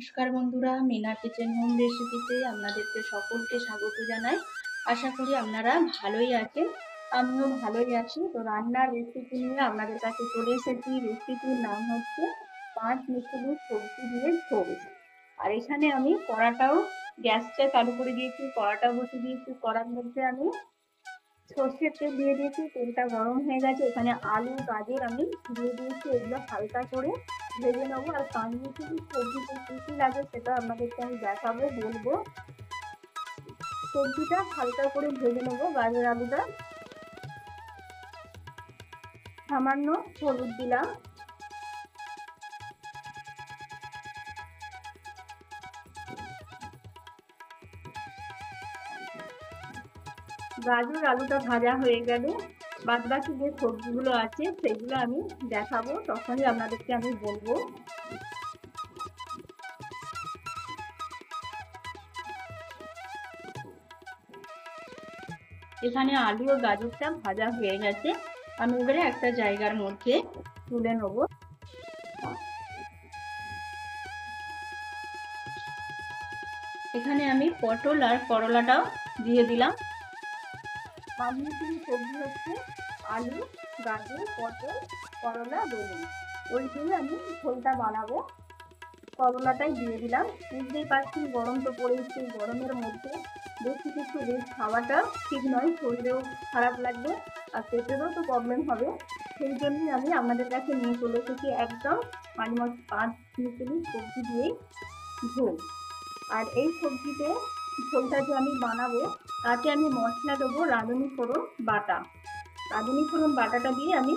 নমস্কার বন্ধুরা, Mina kitchen home রেসিপিতে আপনাদেরকে সকলকে স্বাগত জানাই। আশা করি আপনারা ভালোই আছেন। আমিও ভালোই আছি। তো রান্নার রেসিপি নিয়ে আপনাদের কাছে চলে এসেছি। রেসিপির নাম হচ্ছে 5 মিশালি সবজি দিয়ে ঝোল। আর এখানে আমি কড়াটাও গ্যাসটা চালু করে দিয়েছি, কড়াটা বসে দিয়েছি। কড়ার মধ্যে আমি সর্ষের তেল দিয়ে দিয়েছি, তেলটা গরম হয়ে গেছে। এখানে আলু গাজর আমি দিয়ে দিয়েছি, এগুলো হালকা করে ভেজে নেবো। আর পাঁচমিশালি সবজিতে কি কি লাগে সেটা আপনাদেরকে আমি দেখাবো, বলবো। সবজিটা হালকা করে ভেজে নেবো, গাজর আলুটা। সামান্য হলুদ দিলাম, গাজর আলুটা ভাজা হয়ে গেলে বাদ বাকি যে সবজিগুলো আছে সেগুলো আমি দেখাবো, তখনই আপনাদেরকে আমি বলবো। এখানে আলু ও গাজরটা ভাজা হয়ে গেছে, আমি এবারে একটা জায়গার মধ্যে তুলে নেব। এখানে আমি পটল আর করলাটাও দিয়ে দিলাম। পাঁচমিশালি সবজি হচ্ছে আলু, গাজর, পটল, করলা, বেগুন। ওই দিয়ে আমি ঝোলটা বানাবো। করলাটাই দিয়ে দিলাম। বুঝতেই পারছেন গরম তো পড়েছে, গরমের মধ্যে বেশি কিছু রেট খাওয়াটা ঠিক নয়, শরীরেও খারাপ লাগবে আর পেটেরও তো প্রবলেম হবে। সেই জন্যই আমি আপনাদের কাছে নিয়ে চলে এসেছি একদম পাঁচ মিশালি সবজি দিয়েই ঝোল। আর এই সবজিতে ঝোলটা যে আমি বানাবো তাতে আমি মশলা দেবো রাঁধুনি ফোড়ন বাটা। রাঁধুনি ফোড়ন বাটাটা দিয়ে আমি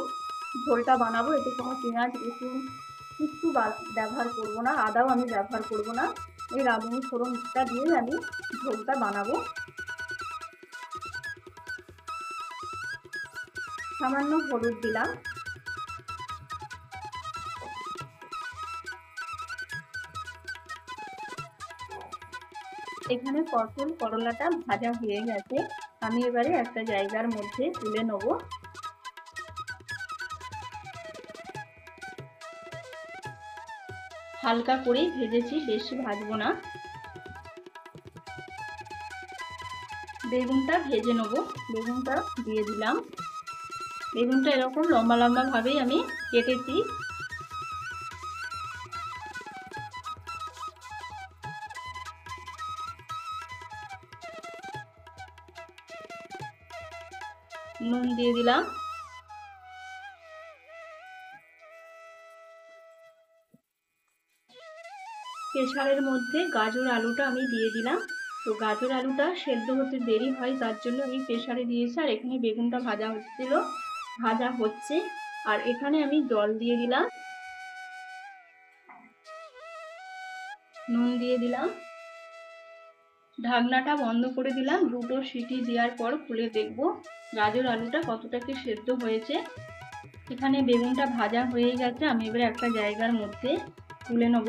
ঝোলটা বানাবো। এতে কোনো পেঁয়াজ রসুন কিচ্ছু ব্যবহার করব না, আদাও আমি ব্যবহার করব না। এই রাঁধুনি ফোড়নটা দিয়ে আমি ঝোলটা বানাবো। সামান্য হলুদ দিলাম। এখানে পটল করলাটা ভাজা হয়ে গেছে, আমি এবারে একটা জায়গার মধ্যে তুলে নেব। হালকা করেই ভেজেছি, বেশি ভাজবো না। বেগুনটা ভেজে নেব। বেগুনটা দিয়ে দিলাম। বেগুনটা এরকম লম্বা লম্বা ভাবেই আমি কেটেছি। নুন দিয়ে দিলাম। প্রেসারের মধ্যে গাজর আলুটা আমি দিয়ে দিলাম। তো গাজর আলুটা সেদ্ধ হতে দেরি হয়, তার জন্য আমি প্রেসারে দিয়েছি। আর এখানে বেগুনটা ভাজা হচ্ছে। আর এখানে আমি জল দিয়ে দিলাম, নুন দিয়ে দিলাম। ঢাকনাটা বন্ধ করে দিলাম। দুটো সিটি দেওয়ার পর খুলে দেখব গাজর আলুটা কতটা কি সেদ্ধ হয়েছে। এখানে বেগুনটা ভাজা হয়ে গেছে, আমি এবার একটা জায়গার মধ্যে তুলে নেব।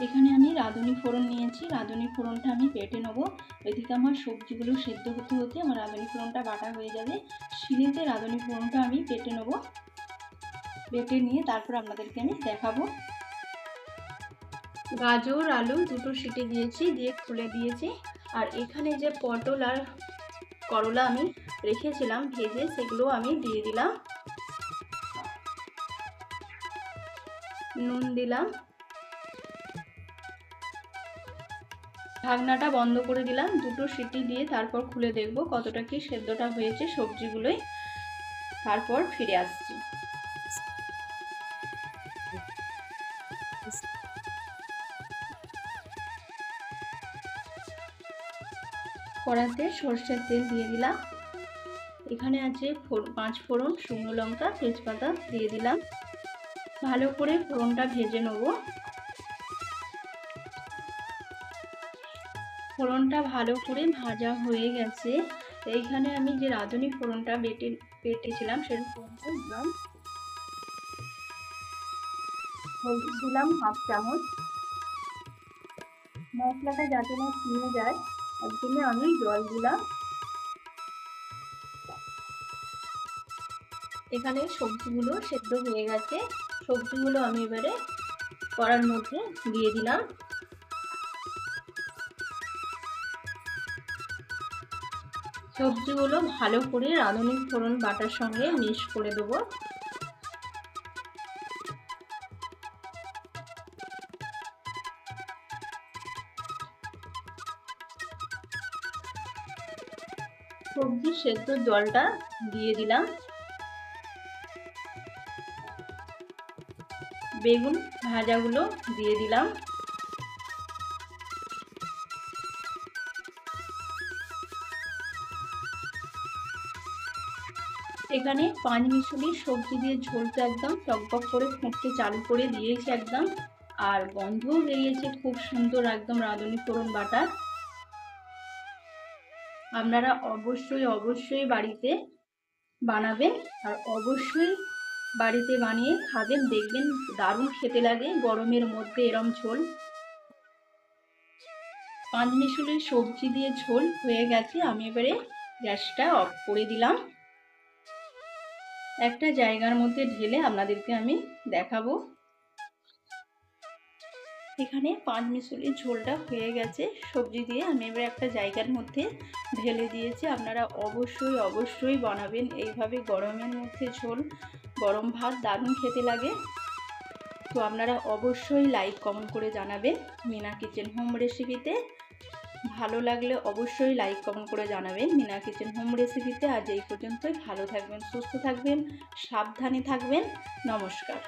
এখানে আমি রাঁধুনি ফোড়ন নিয়েছি, রাঁধুনি ফোড়নটা আমি বেটে নেবো। এদিকে আমার সবজিগুলো সেদ্ধ হতে হতে আমার রাঁধুনি ফোড়নটা বাটা হয়ে যাবে। শিলেতে রাঁধুনি ফোড়নটা আমি বেটে নেবো। বেটে নিয়ে তারপর আপনাদেরকে আমি দেখাবো। গাজর আলু দুটো সিটি দিয়েছি, দিয়ে খুলে দিয়েছি। আর এখানে যে পটল আর করলা আমি রেখেছিলাম ভেজে, সেগুলো আমি দিয়ে দিলাম। নুন দিলাম। ঢাকনাটা বন্ধ করে দিলাম। দুটো সিটি দিয়ে তারপর খুলে দেখব কতটা কি সেদ্ধটা হয়েছে সবজিগুলোই। তারপর ফিরে আসছি। কড়াতে সর্ষের তেল দিয়ে দিলাম। এখানে আছে 5 ফোড়ন, শুকনো লঙ্কা, তেজপাতা দিয়ে দিলাম। ভালো করে ফোড়নটা ভেজে নেব। ফোড়নটা ভালো করে ভাজা হয়ে গেছে। এইখানে আমি যে রাঁধুনি ফোড়নটা বেটেছিলাম সেই ফোড়নটা দিলাম। হলুদ দিলাম হাফ চামচ। মশলাটা যাতে না ছিঁড়ে যায় তার জন্য আমি জল দিলাম। এখানে সবজিগুলো সেদ্ধ হয়ে গেছে, সবজিগুলো আমি এবারে কড়ার মধ্যে দিয়ে দিলাম। সবজিগুলো ভালো করে রাঁধুনি ফোড়ন বাটার সঙ্গে মিক্স করে দেবো। সবজি সেদ্ধ জলটা দিয়ে দিলাম। বেগুন ভাজাগুলো দিয়ে দিলাম। এখানে পাঁচমিশালি সবজি দিয়ে ঝোলটা একদম টকবক করে ফুটতে চালু করে দিয়েছি একদম, আর গন্ধও বেরিয়েছে খুব সুন্দর একদম রাঁধুনি ফোড়ন বাটা। আপনারা অবশ্যই বাড়িতে বানাবেন, আর অবশ্যই বাড়িতে বানিয়ে খাবেন, দেখবেন দারুণ খেতে লাগে গরমের মধ্যে এরম ঝোল। পাঁচমিশালি সবজি দিয়ে ঝোল হয়ে গেছে, আমি এবারে গ্যাসটা অফ করে দিলাম। একটা জায়গার মধ্যে ঢেলে আপনাদেরকে আমি দেখাবো। এখানে পাঁচমিশালি ঝোলটা হয়ে গেছে সবজি দিয়ে, আমি এবার একটা জায়গার মধ্যে ঢেলে দিয়েছি। আপনারা অবশ্যই বানাবেন এইভাবে গরমের মধ্যে ঝোল, গরম ভাত দারুণ খেতে লাগে। তো আপনারা অবশ্যই লাইক কমেন্ট করে জানাবেন মিনা কিচেন হোম রেসিপিতে। ভালো লাগলে অবশ্যই লাইক কমেন্ট করে জানাবেন মিনা কিচেন হোম রেসিপিতে। আজ এই পর্যন্তই। ভালো থাকবেন, সুস্থ থাকবেন, সাবধানে থাকবেন। নমস্কার।